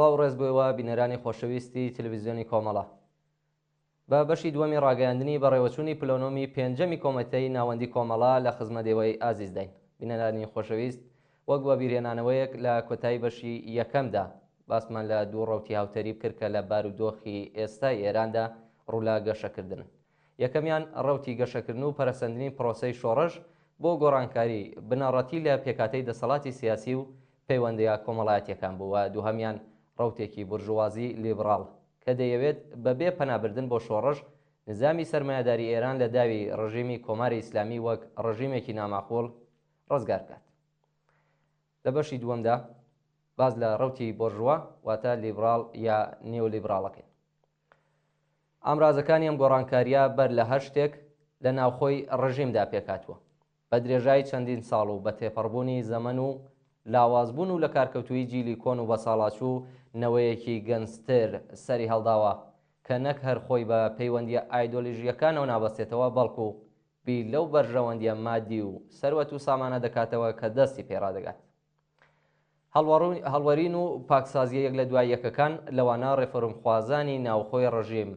سڵاو ڕێز بۆەوە بینەرانی خۆشەویستی تەلەڤیزیۆنی کۆمەڵە بە بەشی دووەمی ڕاگەیاندنی بەڕێوەچوونی پلەنۆمی پێنجەمی کۆمەتەی ناوەندی کۆمەڵە لە خزمەتەوەی ئازیز دەین. بینەرانی خۆشەویست، وەک بە بیرهێنانەوەیەک لە کۆتایی بەشی یەکەمدا باسمان لە دوو ڕەوتی هاوتەریب کرد کە لە بارودۆخی ئێستای ئێراندا ڕوولا گەشەکردن. یەکەمیان ڕەوتی گەشەکردن و پەرەسەندنی پرۆسەی شۆڕش بۆ گۆڕانکاری بنەڕەتی لە پێکاتەی دەسەڵاتی سیاسی و پەیوەندیە کۆمەڵایەتیەکان بووە. دووهەمیان ڕەوتێکی بورژوازی لیبراڵ کە دەیەوێت بەبێ پەنابردن بۆ شۆڕش نظامی سەرمایەداری ئێران لە داوی ڕژیمی کۆماری ئیسلامی وەک ڕژیمێکی ناماخۆڵ ڕزگار بکات. لە بەشی دووەمدا باز لە ڕەوتی بۆرژوا واتە لیبراڵ یا نیۆلیبراڵەکەین. ئامرازەکانی ئەم گۆڕانکاریە بەر لە هەر شتێک لە ناوخۆی ڕژیمدا پێکاتوە بە درێژای چەندین ساڵ و بە تێپەڕبوونی زەمن و لاوازبوون و لە کارکەوتوی جیلی کۆن و بەساڵاچوو نەوەیەکی گەنجتر سەری هەڵداوە کە نەک هەر خۆی بە پەیوەندیە ئایدۆلۆژیەکانەوە نابەستێتەوە، بەڵکو بیر لەو بەرژەوەندیە مادی و سەروەت و سامانە دەکاتەوە کە دەستی پێڕادەگات. هەڵوەرین و پاکسازیە یەک لە دوای یەکەکان لەوانە ڕێفەرمخوازانی ناوخۆی ڕژیم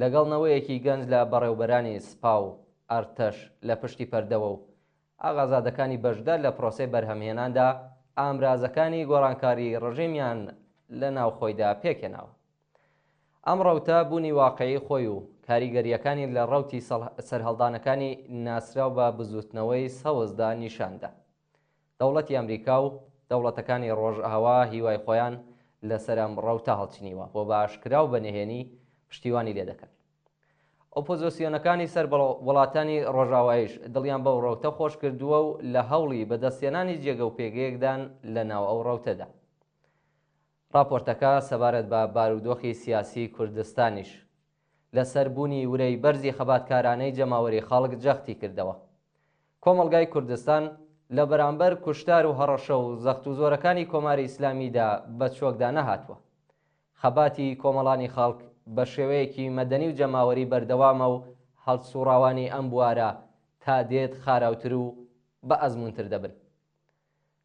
لەگەڵ نەوەیەکی گەنج لە بەڕێوبەرانی سپا و ئەرتەش لە پشتی پەردەوە و ئاغازادەکانی بەشدار لە پرۆسەی بەرهەمهێناندا ئامرازەکانی گۆڕانکاری ڕژیمیان لە ناوخۆیدا پێکێناوە. ئەم ڕەوتە بوونی واقعی خۆی و کاریگەریەکانی لە ڕەوتی سەرهەڵدانەکانی ناسراو بە بزوتنەوەی سەوزدا نیشاندا. دەوڵەتی ئەمریکا و دەوڵەتەکانی ڕۆژئاوا هیوای خۆیان لەسەر ئەم ڕەوتە هەڵچنیوە بۆ بە ئاشکرا و بەنهێنی پشتیوانی لێ دەکەن. ئۆپۆزیسیۆنەکانی سەر وڵاتانی ڕۆژاوایش دڵیان بەو ڕەوتە خۆش کردووە و لە هەوڵی بەدەستێنانی جێگە و پێگەیەکدان لە ناو ئەو ڕەوتەدا. راپۆرتەکە سەبارەت بە بارودۆخی سیاسی کوردستانیش لەسەر بوونی ورەی بەرزی خەباتکارانەی جەماوەری خەڵک جەختی کردەوە. کۆمەڵگای کوردستان لە بەرامبەر کوشتار و هەڕەشە و زەخت و زۆرەکانی کۆماری ئیسلامیدا بە چۆکدا نەهاتووە. خەباتی کۆمەڵانی خەڵک بە شێوەیەکی مەدەنی و جەماوەری بەردەوامە و هەڵسوڕاوانی ئەم بوارە تا دێت خاراوتر و بە ئەزمونتر دەبن.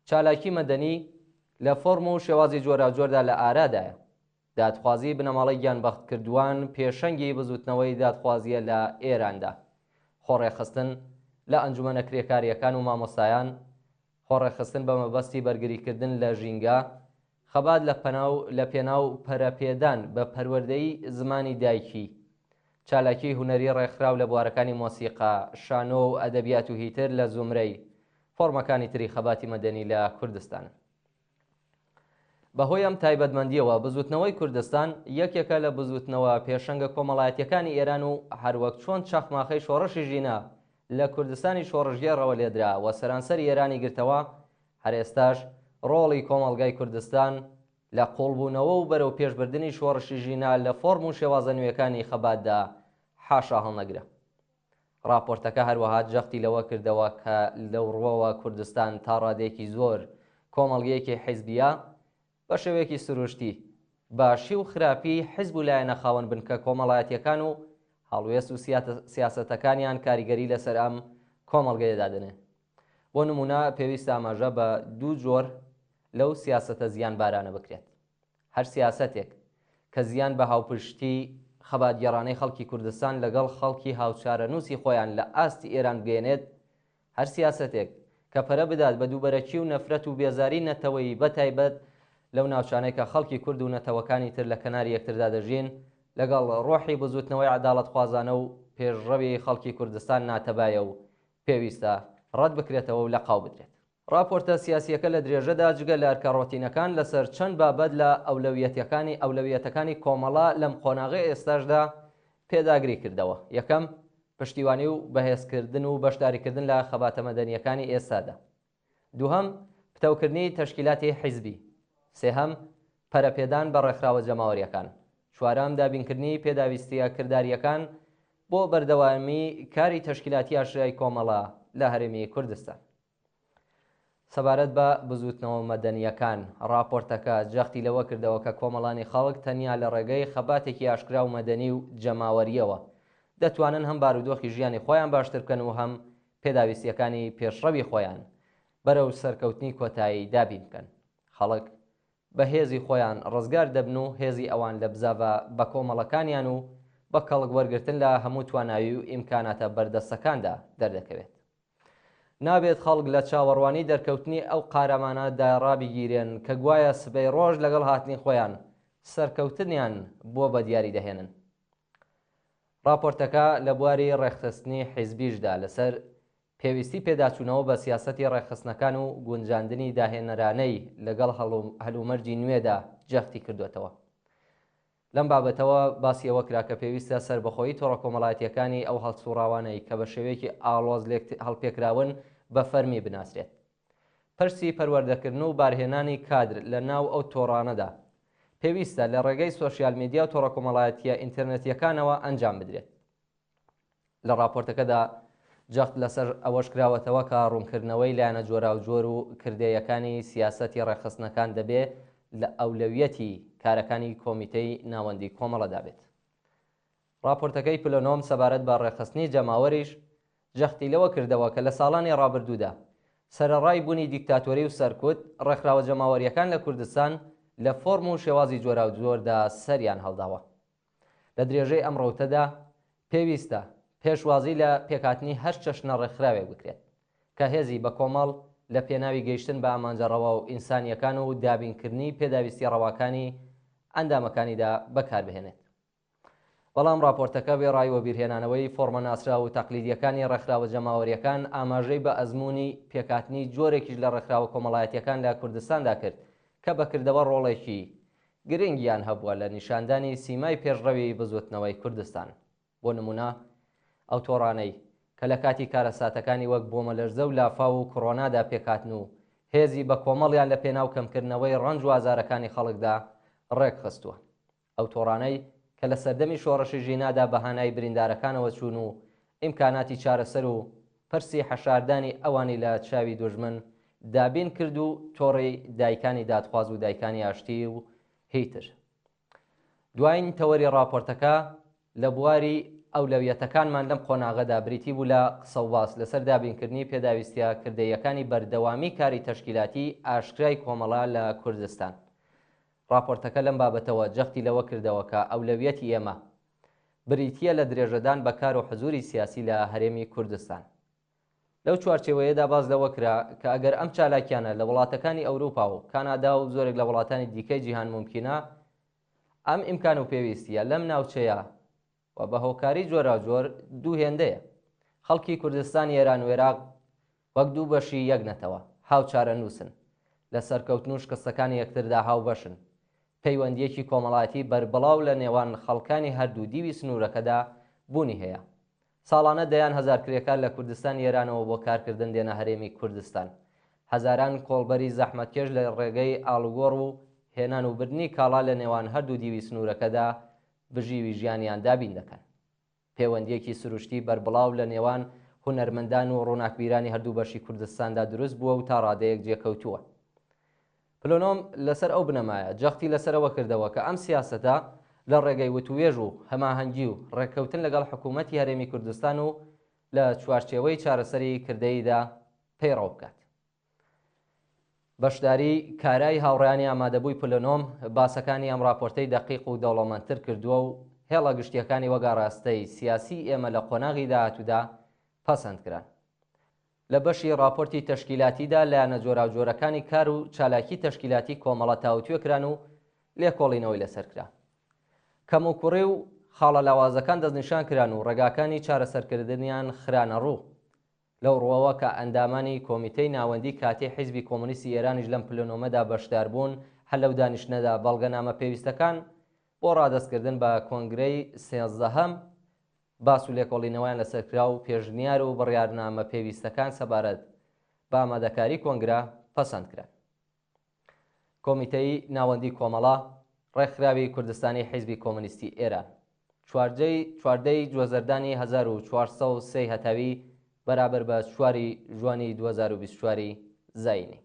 چالاکی مەدەنی لە فۆرم و شێوازی جۆراوجۆردا لە ئارادایە. دادخوازی بنەماڵی گیانبەخت کردووان پێشەنگی بزوتنەوەی دادخوازیە لە ئێراندا. خۆڕێخستن لە ئەنجومەنە کرێکاریەکان و مامۆستایان، خۆڕێخستن بە مەبەستی بەرگریکردن لە ژینگە، خەبات لە پێناو پەرەپێدان بە پەروەردەی زمانی دایکی، چالاکی هونەری ڕێکخراو لە بوارەکانی مۆسیقا، شانۆ و ئەدەبیات و هیتر لە زومرەی فۆرمەکانی تری خەباتی مەدەنی لە کوردستان. بەهۆی ئەم تایبەتمەندیەوە بزوتنەوەی کوردستان یەکێکە لە بزوتنەوە پێشەنگە کۆمەڵایەتیەکانی ئێران و هەروەک چۆن چەخماخەی شۆڕشی ژینە لە کوردستانی شۆڕژگێڕەوە لێدرا و سەرانسەری ئێرانی گرتەوە، هەر ئێستاش ڕۆڵی کۆمەڵگای کوردستان لە قوڵبوونەوە و بەرەو پێشبردننی شۆڕشی ژینە لە فۆرم و شێوازە نوێیەکانی خەباتدا حاشا هەڵنەگرە. راپۆرتەکە هەروەها جەختی لەوە کردەوە کە لەو ڕووەوە کوردستان تا ڕادێکی زۆر کۆمەڵگەیەکی حیزبیە بە شێوەیەکی سروشتی باشی و خراپی حیزب و لایەنە خاوەن بنکە کۆمەڵایەتیەکان و هەڵوێست و سیاسەتەکانیان کاریگەری لەسەر ئەم کۆمەڵگەیەدا دەنێ. بۆ نمونە پێویستە ئاماژە بە دوو جۆر لەو سیاسەتە زیان بارانە بکرێت. هەر سیاسەتێک کە زیان بە هاوپشتی خەباتگێڕانەی خەڵکی کوردستان لەگەڵ خەڵکی هاوچارەنووسی خۆیان لە ئاستی ئێران بگەێنێت، هەر سیاسەتێک کە پەرە بدات بە دووبەرەکی و نەفرەت و بێزاری نەتەوەی بەتایبەت لەو ناوچانەی کە خەڵکی کورد و نەتەوەکانی تر لە کەناری یەکتردا دەژین، لەگەڵ ڕۆحی بزوتنەوەی عەداڵەت خوازانە و پێشڕەوی خەڵکی کوردستان ناتەبایە و پێویستە ڕەت بکرێتەوە و لە قاو بدرێت. راپۆرتە سیاسیەکە لە درێژەدا جگە لە ئەرکەڕۆتینەکان لەسەر چەند بابەت لە ئەولەویەتەکانی کۆمەڵە لەم قۆناغی ئێستاشدا پێداگری کردەوە. یەکەم، پشتیوانی و بەهێزکردن و بەشداریکردن لە خەباتە مەدەنیەکانی ئێستادا. دووهەم، پتەوکردنی تەشکیلاتی حیزبی. سێهەم، پەرەپێدان بە ڕێکخراوە جەماوەریەکان. چوارەم، دابینکردنی پێداویستیە کرداریەکان بۆ بەردەوامی کاری تەشکیلاتی ئاشرای کۆمەڵە لە هەرێمی کوردستان. سەبارەت بە بزوتنەوە مەدەنیەکان، راپۆرتەکە جەختی لەوە کردەوە کە کۆمەڵانی خەڵک تەنیا لە ڕێگەی خەباتێکی ئاشکرا و مەدەنی و جەماوەریەوە دەتوانن هەم بارودۆخی ژیانی خۆیان باشتر بکەن و هەم پێداویستیەکانی پێشڕەوی خۆیان بەرەو سەرکەوتنی کۆتایی دابین بکەن. خەڵک بە هێزی خۆیان ڕزگار دەبن و هێزی ئەوان لە بزاڤە بە کۆمەڵەکانیان و بە کەڵک وەرگرتن لە هەموو تواناوی و ئیمکاناتە بەردەستەکاندا دەردەکەوێت. نابێت خەڵک لە چاوەڕوانی دەرکەوتنی ئەو قارەمانەدا ڕابگیرێن کە گوایە سبەی ڕۆژ لەگەڵ هاتنی خۆیان سەرکەوتنیان بۆ بە دیاری دەهێنن. راپۆرتەکە لە بواری ڕێکخستنی حیزبیشدا لەسەر پێویستی پێداچوونەوە بە سیاسەتی ڕێکخستنەکان و گونجاندنی داهێنەرانەی لەگەڵ هەلومەرجی نوێدا جەختی کردوێتەوە. لەم بابەتەوە باسی ئەوە کرا کە پێویستە سەربەخۆیی تۆڕە کۆمەڵایەتیەکانی ئەو هەڵسوڕاوانەی کە بە شێوەیەکی ئاڵۆز هەڵپێکراون بە فەرمی بناسرێت. پرسی پەروەردەکردن و بارهێنانی کادر لە ناو ئەو تۆڕانەدا پێویستە لە ڕێگەی سۆشیال میدیا و تۆڕە کۆمەڵایەتیە ئینتەرنێتیەکانەوە ئەنجام بدرێت. لە راپۆرتەکەدا جەخت لەسەر ئەوەش کراوەتەوە کە ڕوونکردنەوەی لایەنە جۆراوجۆر و کردەیەکانی سیاسەتی ڕێکخستنەکان دەبێت لە ئەولەویەتی کارەکانی کۆمیتەی ناوەندی کۆمەڵەدا بێت. راپۆرتەکەی پلەنۆم سەبارەت بە ڕێکخستنی جەماوەریش جەختی لەوە کردەوە کە لە ساڵانی ڕابردوودا سەرەڕای بوونی دیکتاتۆری و سەرکوت ڕێکخراوە جەماوەریەکان لە کوردستان لە فۆرم و شێوازی جۆراوجۆردا سەریان هەڵداوە. لە درێژەی ئەم ڕەوتەدا پێویستە پێشوازی لە پێکاتنی هەر چەشنە ڕێکخراوێک بکرێت کە هێزی بە کۆمەڵ لە پێناوی گەیشتن بە ئامانجەڕەوە و ئینسانیەکان و دابینکردنی پێداویستی ڕەواکانی ئەندامەکانیدا بەکاربهێنێت. بەڵام راپۆرتەکە بێ ڕایوە بیرهێنانەوەی فۆرمە ناسرا و تەقلیدیەکانی ڕێکخراوە جەماوەریەکان ئاماژەی بە ئەزمموی پێکاتنی جۆرێکیش لە ڕێکخراوە کۆمەڵایەتیەکان لە کوردستاندا کرد کە بەکردەوە ڕۆڵێکی گرنگیان هەبووە لە نیشاندانی سیمای پێشڕەوی بزوتنەوەی کوردستان. بۆ نمونە ئەو تۆڕانەی کە لە کاتی کارەساتەکانی وەک بۆمەلەرزە و لافاو و کۆڕۆنادا پێکاتن و هێزی بە کۆمەڵیان لە پێناو کەمکردنەوەی ڕەنج و ئازارەکانی خەڵکدا ڕێک خستووە. ئەو تۆڕانەی کە لە سەردەمی شۆڕەشی ژینادا بەهانای بریندارەکانەوە چوون و ئیمکاناتی چارەسەر و پرسی حەشاردانی ئەوانی لە چاوی دوژمن دابین کرد و تۆڕی دایکانی دادخواز و دایکانی ئاشتی و هیتر. دوایین تەوەری راپۆرتەکە لە بواری ئەولەویەتەکانمان لەم قۆناغەدا بریتی بوو لە قسە و باس لەسەر دابینکردنی پێداویستە کردەیەکانی بەردەوامی کاری تەشکیلاتی ئاشکرای کۆمەڵا لە کوردستان. راپۆرتەکە لەم بابەتەوە جەختی لەوە کردەوە کە ئەولەویەتی ئێمە بریتیە لە درێژەدان بە کار و حزوری سیاسی لە هەرێمی کوردستان. لەو چوارچێوەیەدا باز لەوە کرا کە ئەگەر ئەم چالاکیانە لە وڵاتەکانی ئەوروپا و کانادا و زۆرێک لە وڵاتانی دیکەی جیهان ممکنە، ئەم ئیمکان و پێویستیە لەم ناوچەیە و بە هۆکاری جۆراوجۆر دوو هێندەیە. خەڵکی کوردستان ئێران و عێراق وەک دوو بەشی یەک نەتەوە هاوچارە نووسن، لە سەرکەوتن و شکستەکانی یەکتردا هاوبەشن، پەیوەندیەکی کۆمەڵایەتی بەربڵاو لە نێوان خەڵکانی هەردوو دیوی سنوورەکەدا بوونی هەیە. ساڵانە دەیان هەزار کرێکار لە کوردستان ئێرانەوە بۆ کارکردن دێنە هەرێمی کوردستان. هەزاران کۆڵبەری زەحمەتکێش لە ڕێگەی ئاڵوگۆڕ و هێنان و بردننی کاڵا لە نێوان هەردوو دیوی سنوورەکەدا بژیوی ژیانیان دابین دەکەن. پەیوەندیەکی سروشتی بەربڵاو لە نێوان هونەرمەندان و ڕووناکبیرانی هەردوو بەشی کوردستاندا دروست بووە و تا ڕادەیەک جێکەوتووە. پلۆنۆم لەسەر ئەو بنەمایە جەختی لەسەرەوە کردەوە کە ئەم سیاسەتە لە ڕێگەی وتوێژ و هەماهەنگی و ڕێککەوتن لەگەڵ حکوومەتی هەرێمی کوردستان و لە چوارچێوەی چارەسەری کردەیدا پەیڕەو بکات. بەشداری کارای هاوڕێیانی ئامادەبووی پلۆنۆم باسەکانی ئەم راپۆرتەی دەقیق و دەوڵەمەندتر کردووە و هێڵە گشتیەکانی وەگاڕاستەی سیاسی ئێمە لە قۆناغی داهاتوودا پەسەند کران. لە بەشی راپۆرتی تەشکیلاتیدا لایەنە جۆراوجۆرەکانی کار و چالاکی تەشکیلاتی کۆمەڵە تاوتوێکران و لێکۆڵینەوەی لەسەر کرا. کەم و کوڕی و خاڵە لاوازەکان دەستنیشان کران و ڕێگاکانی چارەسەرکردنیان خرانە ڕوو. لەو ڕوەوە کە ئەندامانی کۆمیتەی ناوەندی کاتێ حیزبی کۆمونیستی ئێرانیش لەم پلۆنۆمەدا بەشدار بوون هەر لەو دانیشتنەدا بەڵگەنامە پێویستەکان بۆ ڕادەستکردن بە کۆنگرەی 13هەم باس و لێکۆڵینەوەیان لەسەرکرا و پێشنیار و بڕیارنامە پێویستەکان سەبارەت بە ئامادەکاری کۆنگرە پەسەند کرا. کۆمیتەی ناوەندی کۆمەڵا ڕێکخراوی کوردستانی حیزبی کۆمونیستی ئێران چواردەی جوێزەردانی 1403 هەتاوی بەرابەر بە 4 ژوانی 2024 زاینی.